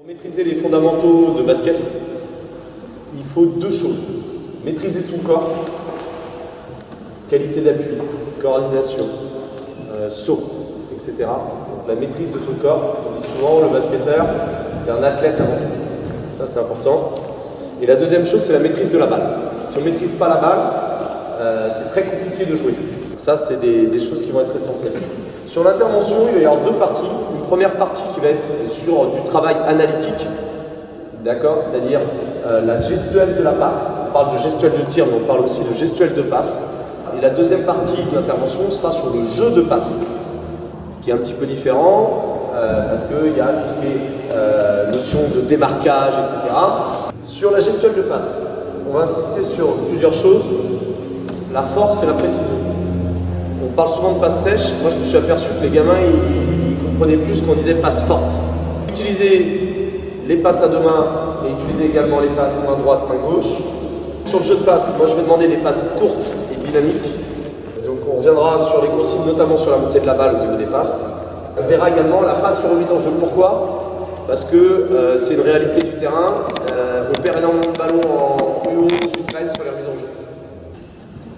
Pour maîtriser les fondamentaux de basket, il faut deux choses. Maîtriser son corps, qualité d'appui, coordination, saut, etc. Donc la maîtrise de son corps, on dit souvent le basketteur, c'est un athlète avant tout. Ça c'est important. Et la deuxième chose, c'est la maîtrise de la balle. Si on ne maîtrise pas la balle, c'est très compliqué de jouer. Donc ça, c'est des choses qui vont être essentielles. Sur l'intervention, il va y avoir deux parties. Une première partie qui va être sur du travail analytique, d'accord, c'est-à-dire la gestuelle de la passe. On parle de gestuelle de tir, mais on parle aussi de gestuelle de passe. Et la deuxième partie de l'intervention sera sur le jeu de passe, qui est un petit peu différent, parce qu'il y a tout ce qui est notion de démarquage, etc. Sur la gestuelle de passe, on va insister sur plusieurs choses. La force et la précision. On parle souvent de passe sèche. Moi, je me suis aperçu que les gamins, ils comprenaient plus qu'on disait passe forte. Utiliser les passes à deux mains et utiliser également les passes main droite, main gauche. Sur le jeu de passe, moi, je vais demander des passes courtes et dynamiques. Donc, on reviendra sur les consignes, notamment sur la montée de la balle au niveau des passes. On verra également la passe sur remise en jeu. Pourquoi ? Parce que c'est une réalité du terrain. On perd énormément de ballons en U11, U13 sur les remises en jeu.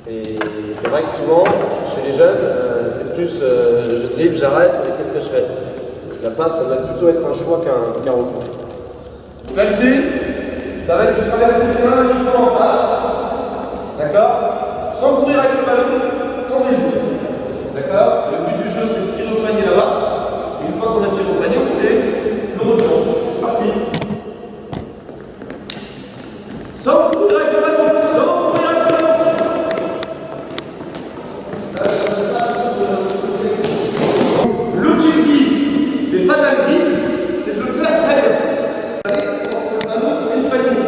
Et c'est vrai que souvent, chez les jeunes, c'est plus je dribble, j'arrête, et qu'est-ce que je fais? La passe, ça va plutôt être un choix qu'un recours. Là, l'idée, ça va être de traverser les mains uniquement en face, d'accord? Sans courir avec le ballon, sans dribbler. D'accord? Le but du jeu, c'est de tirer au panier là-bas. Une fois qu'on a tiré au panier, on fait le retour. C'est parti. Sans courir avec le ballon, sans courir avec le ballon. L'objectif, c'est pas d'aller vite, c'est de le faire très bien. Aller entre le ballon et le panier.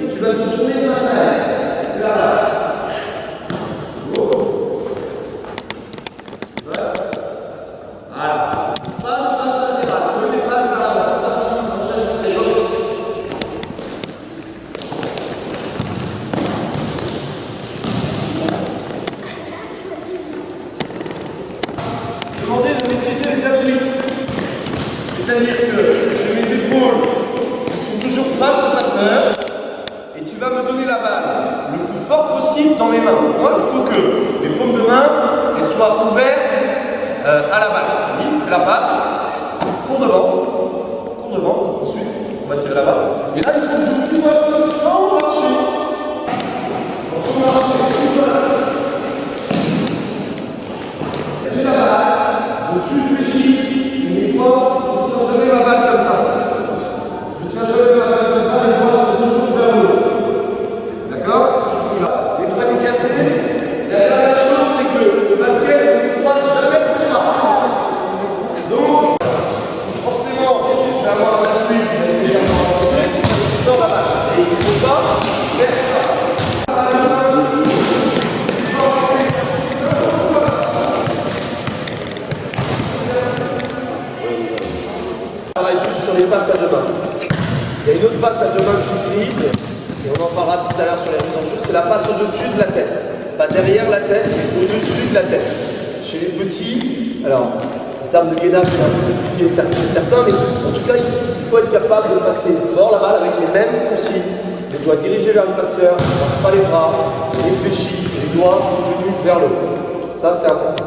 Et tu vas te tourner face à elle. La passe. Voilà. Pas de passe latérale, que des passes à l'avant. C'est parti, on enchaîne les autres. Demandez de maîtriser les appuis. C'est-à-dire que j'ai mes épaules qui sont toujours face au passeur et tu vas me donner la balle le plus fort possible dans mes mains. Moi, il faut que mes paumes de main elles soient ouvertes à la balle. Vas-y, fais la passe, cours devant, ensuite on va tirer la balle. Et là, il faut que je pivot sans marcher. Sans marcher, j'ai la balle. Je suis fléchi, mais une fois, je ne tiens jamais ma balle comme ça. Je ne tiens jamais ma balle comme ça, les doigts sont toujours vers le haut. D'accord? Les paniers cassés. La dernière chose, c'est que le basket, on ne croise jamais ses bras. Donc, forcément, je vais avoir un appui qui va être légèrement avancé dans la balle. Et il ne faut pas faire ça. Sur les passes à deux mains. Il y a une autre passe à deux mains que j'utilise, et on en parlera tout à l'heure sur les remises en jeu, c'est la passe au-dessus de la tête. Pas derrière la tête, mais au-dessus de la tête. Chez les petits, alors en termes de gainage, c'est un peu compliqué chez certains, mais en tout cas, il faut être capable de passer fort la balle avec les mêmes consignes. Les doigts dirigés vers le passeur, on ne passe pas les bras, réfléchis, les doigts tenus vers le haut. Ça, c'est important.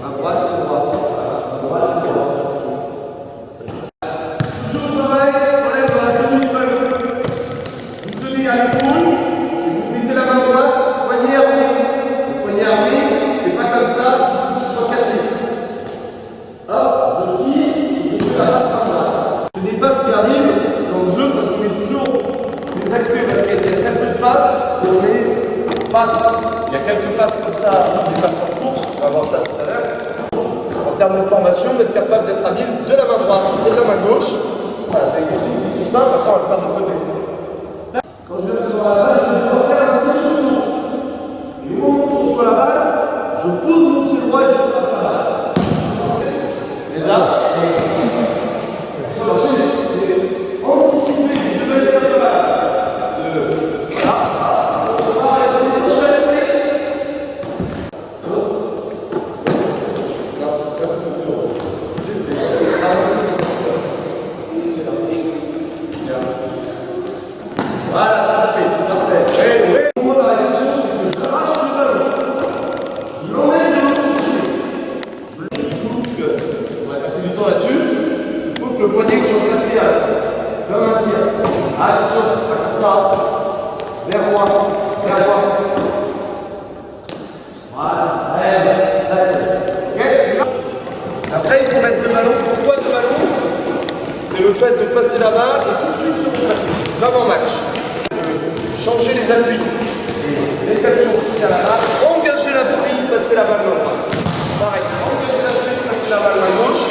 À droite, il y a quelques passes comme ça, des passes en course, on va voir ça tout à l'heure. En termes de formation, d'être capable d'être habile de la main droite et de la main gauche. Voilà, c'est des consignes qui sont simples, après on va le faire de côté. Quand je viens sur la balle, je vais devoir faire un petit sursaut. Et au moment où je suis sur la balle, je pose mon pied droit et je passe la balle. Déjà, c'est anticiper les deux manières de la balle. Avancer, Attention, pas comme ça. Vers moi, vers moi. Voilà, ok. Après, il faut mettre deux ballons. Pourquoi deux ballons? C'est le fait de passer la balle et tout de suite se replacer. Comme en match. Changer les appuis. Réception, soutien à la balle. Engager l'appui, passer la balle dans droite. Pareil, engager l'appui, passer la balle dans gauche.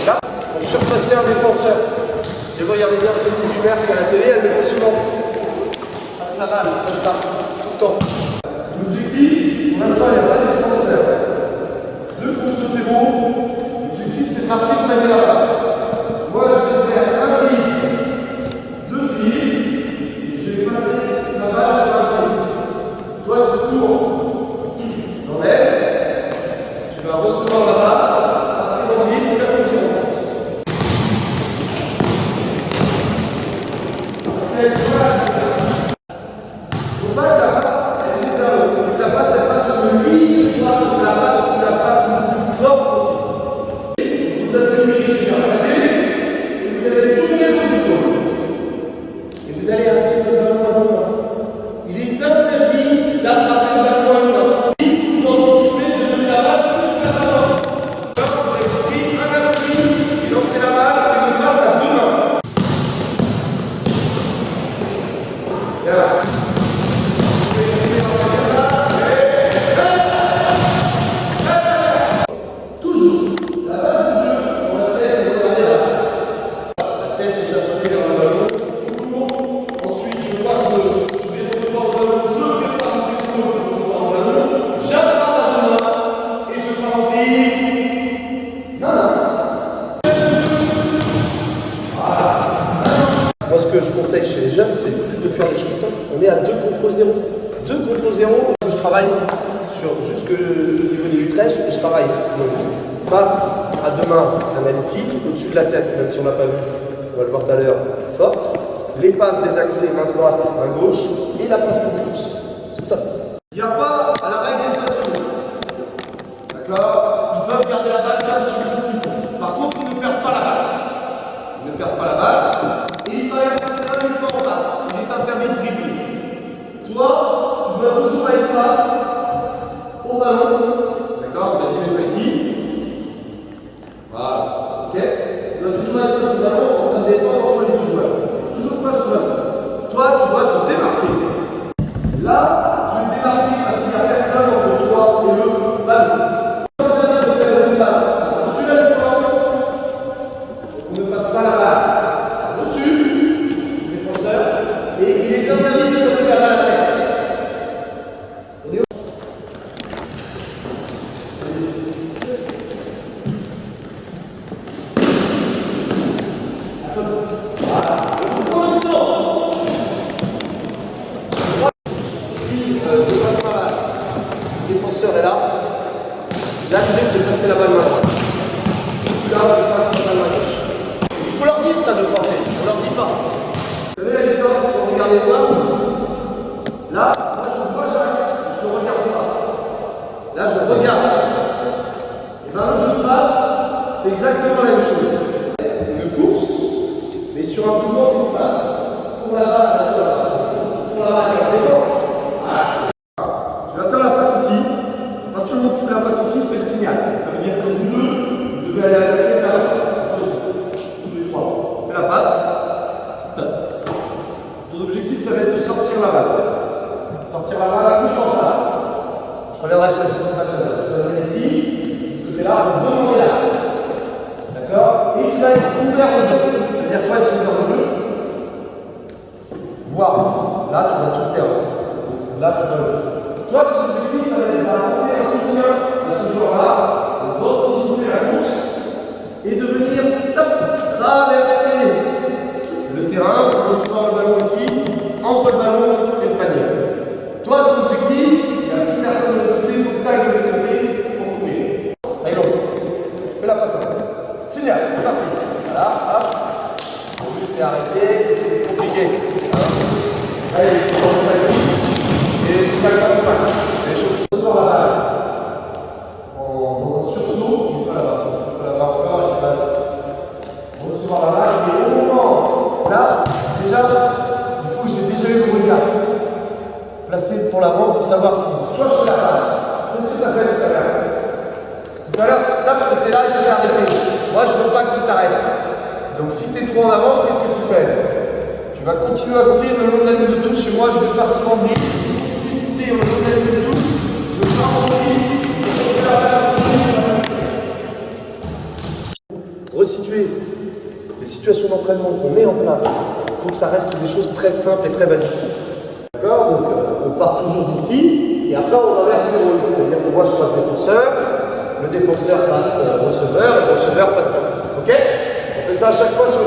Là, pour surpasser un défenseur. Si vous regardez bien Céline Dumerc à la télé, elle le fait souvent. Passe la balle, comme ça, tout le temps. L'objectif, pour l'instant, il n'y a pas de défenseur. Deux trousses, c'est bon. L'objectif, c'est de marquer de manière la balle. Moi, je vais faire un pli, deux plis, et je vais passer la balle sur un pied. Toi, tu cours dans l'air, tu vas recevoir la balle, partir en ligne pour faire ton tir en course. Il ne faut pas que la passe, elle monte vers le haut. Il faut que la passe, elle fasse une ligne droite, que la passe, que la passe le plus fort possible. Vous avez une ligne qui va regarder, et vous allez tourner vos épaules. Et vous allez appuyer le ballon à deux mains. Il est interdit d'attraper le ballon à une main. Si vous anticipez de donner la balle plus vers l'avant. Alors, vous avez pris un appui et lancez la balle, c'est une passe à deux mains. Bien. Toujours, la base du jeu, on va essayer de regarder là. La tête déjà tournée vers le ballon, je cours. Ensuite, je vois que je vais recevoir le ballon, je prépare mes épaules pour recevoir le ballon, j'attrape à deux mains et je pars en vrille. Voilà. Moi, ce que je conseille chez les jeunes, c'est plus de faire des choses simples. On est à 2 contre 0. 2 contre 0, je travaille sur jusque le niveau des U13, je travaille. Donc, passe à deux mains analytique, au-dessus de la tête, même si on ne l'a pas vu, on va le voir tout à l'heure, forte. Les passes des accès main droite, main gauche, et la passe en course. Stop. Il n'y a pas la règle des 5 secondes. D'accord? Ils peuvent garder la balle 15 secondes s'il faut. Par contre, ils ne perdent pas la balle. Ils ne perdent pas la balle. Et il traverse le terrain uniquement en passe. Il est interdit de dribbler. Toi, tu dois toujours être face au ballon. D'accord? Vas-y, mets-toi ici. Voilà. Ok? Tu dois toujours être face au ballon en train de défendre entre les deux joueurs. Toujours face au ballon. Toi, tu dois te démarquer. Là, tu es démarqué parce qu'il n'y a personne entre toi et le ballon. C'est interdit de faire une passe sur la défense. On ne passe pas la balle dessus, le défenseur, et il est interdit de passer la balle à la tête. On est le défenseur est là. Là, l'idée, c'est de passer la balle main droite. Si tu là, tu passes la balle main gauche. Il faut leur dire ça de feinter. On leur dit pas. Vous savez la différence quand vous regardez moi? Là, moi je vois Jacques, je ne regarde pas. Là, je regarde. Et bien, le jeu de passe, c'est exactement la même chose. Une course, mais sur un plus grand espace. Pour la balle, pour la balle, voilà. Tu vas faire la passe ici. À partir du moment où tu fais la passe ici, c'est le signal. Ça veut dire que vous devez aller attaquer là. Tous les trois. Fais la passe. Stop. Ton objectif, ça va être de sortir la balle. Sortir la balle à plus en face. Je reviendrai sur la session de match. Je vais donner ici. Ce que là, on demande là. D'accord? Et tu vas être ouvert au jeu. C'est-à-dire quoi être ouvert au jeu? Voir. Là, tu vas tout le terrain. Là, tu vas le jeu. Toi, ton objectif, ça va être d'apporter un soutien à ce joueur-là, d'anticiper la course et de venir traverser le terrain, recevoir le ballon ici, entre le ballon et le panier. Toi, ton objectif, il n'y a plus personne de l'autre côté, il faut que tu ailles de l'autre côté pour courir. Allez, go. Fais la passe. Signal, c'est parti. Voilà, hop. Au début, c'est arrêté, c'est compliqué. Allez, et c'est pas le mal. Les choses qui sont la balle. Dans un sursaut, tu peux l'avoir encore et tu vas recevoir la balle. Et au moment, là, déjà, regarde. Placé pour l'avant pour savoir si soit je fais la passe. Qu'est-ce que tu as fait tout à l'heure? Tout à l'heure, tu étais là et tu t'es arrêté. Moi, je ne veux pas que tu t'arrêtes. Donc, si tu es trop en avance, qu'est-ce que tu fais? Tu vas continuer à courir le long de la ligne de touche et moi, je vais partir en vrille. Je vais continuer de courir le long de la ligne de touche. Je vais pas en vrille. Resituer les situations d'entraînement qu'on met en place. Il faut que ça reste des choses très simples et très basiques. D'accord? Donc, on part toujours d'ici et après, on inverse les rôles. C'est-à-dire que moi, je passe défenseur, le défenseur passe receveur et le receveur passe passeur. Ok? On fait ça à chaque fois sur le.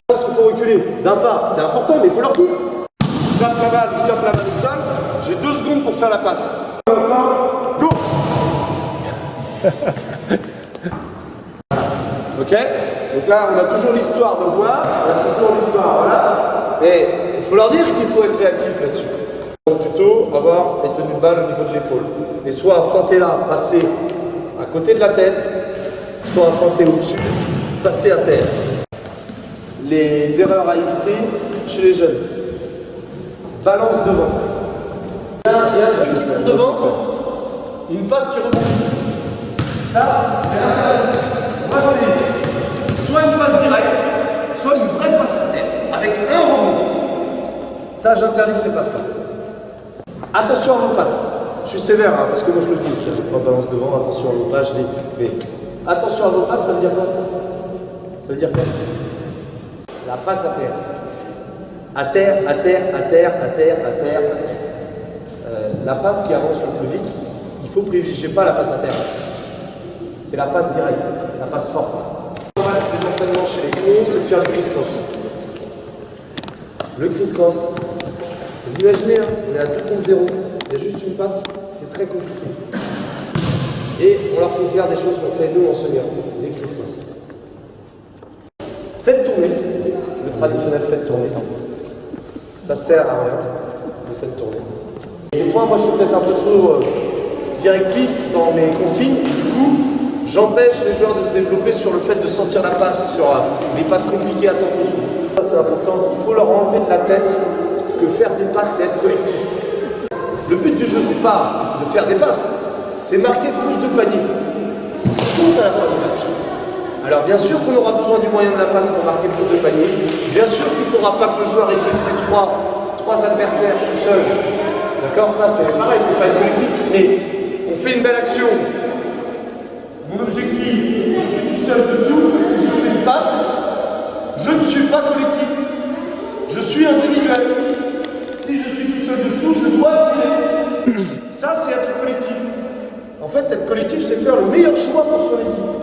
Parce qu'il faut reculer d'un pas. C'est important, mais il faut leur dire. Je tape la balle au sol. J'ai 2 secondes pour faire la passe. Go! Ok? Donc là, on a toujours l'histoire de voir, on a toujours l'histoire, voilà. Mais il faut leur dire qu'il faut être réactif là-dessus. Donc plutôt avoir les tenues de balle au niveau de l'épaule. Et soit à feinter là, passer à côté de la tête, soit à feinter au-dessus, passer à terre. Les erreurs à éviter chez les jeunes. Balance devant. Il y a un jeune qui court devant, une passe qui rebondit. Là, c'est moi, c'est soit une passe directe, soit une vraie passe à terre, avec un rebond. Ça, j'interdis ces passes-là. Attention à vos passes. Je suis sévère, hein, parce que moi je le dis, si je pas balance devant, attention à vos passes, je dis. Mais attention à vos passes, ça veut dire quoi? Ça veut dire quoi? La passe à terre. À terre, à terre, à terre, à terre, à terre, à terre. La passe qui avance le plus vite, il faut privilégier pas la passe à terre. C'est la passe directe, la passe forte. Les entraînements chez les cons, c'est de faire du criss-cross. Le criss-cross, vous imaginez, hein, on est à 2 contre 0, il y a juste une passe, c'est très compliqué. Et on leur fait faire des choses qu'on fait nous en senior, des criss-cross. Faites tourner, le traditionnel faites tourner. Ça sert à rien, vous faites tourner. Et des fois, moi je suis peut-être un peu trop directif dans mes consignes, du coup, j'empêche les joueurs de se développer sur le fait de sentir la passe, sur des passes compliquées à temps court. Ça c'est important, il faut leur enlever de la tête que faire des passes c'est être collectif. Le but du jeu c'est pas de faire des passes, c'est marquer plus de paniers. C'est ce qui compte à la fin du match. Alors bien sûr qu'on aura besoin du moyen de la passe pour marquer plus de paniers, bien sûr qu'il ne faudra pas que le joueur équipe ses trois adversaires tout seul. D'accord? Ça c'est pareil, c'est pas être collectif, mais on fait une belle action. Mon objectif, je suis tout seul dessous, si je fais une passe, je ne suis pas collectif. Je suis individuel. Si je suis tout seul dessous, je dois tirer. Ça, c'est être collectif. En fait, être collectif, c'est faire le meilleur choix pour son équipe.